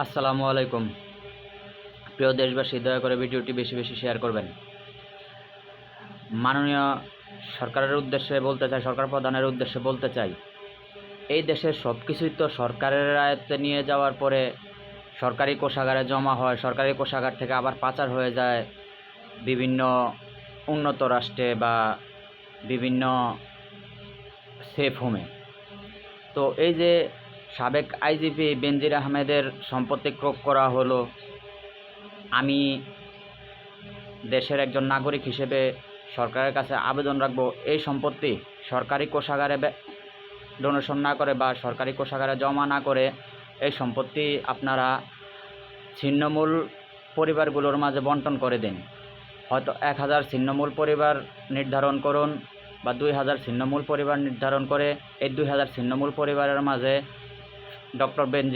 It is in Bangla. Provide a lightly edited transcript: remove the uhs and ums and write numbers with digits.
আসসালামু আলাইকুম। প্রিয় দেশবাসী, দয়া করে ভিডিওটি বেশি বেশি শেয়ার করবেন। মাননীয় সরকারের উদ্দেশ্যে বলতে চাই, সরকার প্রধানের উদ্দেশ্যে বলতে চাই, এই দেশের সব কিছুই তো সরকারের আয়ত্তে নিয়ে যাওয়ার পরে সরকারি কোষাগারে জমা হয়, সরকারি কোষাগার থেকে আবার পাচার হয়ে যায় বিভিন্ন উন্নত রাষ্ট্রে বা বিভিন্ন সেফ হোমে। তো এই যে সাবেক আইজিপি বেনজির আহমেদের সম্পত্তি ক্রয় করা হলো, আমি দেশের একজন নাগরিক হিসেবে সরকারের কাছে আবেদন রাখব, এই সম্পত্তি সরকারি কোষাগারে ডোনেশন না করে বা সরকারি কোষাগারে জমা না করে এই সম্পত্তি আপনারা ছিন্নমূল পরিবারগুলোর মাঝে বন্টন করে দিন। হয়তো 1000 ছিন্নমূল পরিবার নির্ধারণ করুন বা 2000 ছিন্নমূল পরিবার নির্ধারণ করে এই 2000 ছিন্নমূল পরিবারের মাঝে ডক্টর বেনজির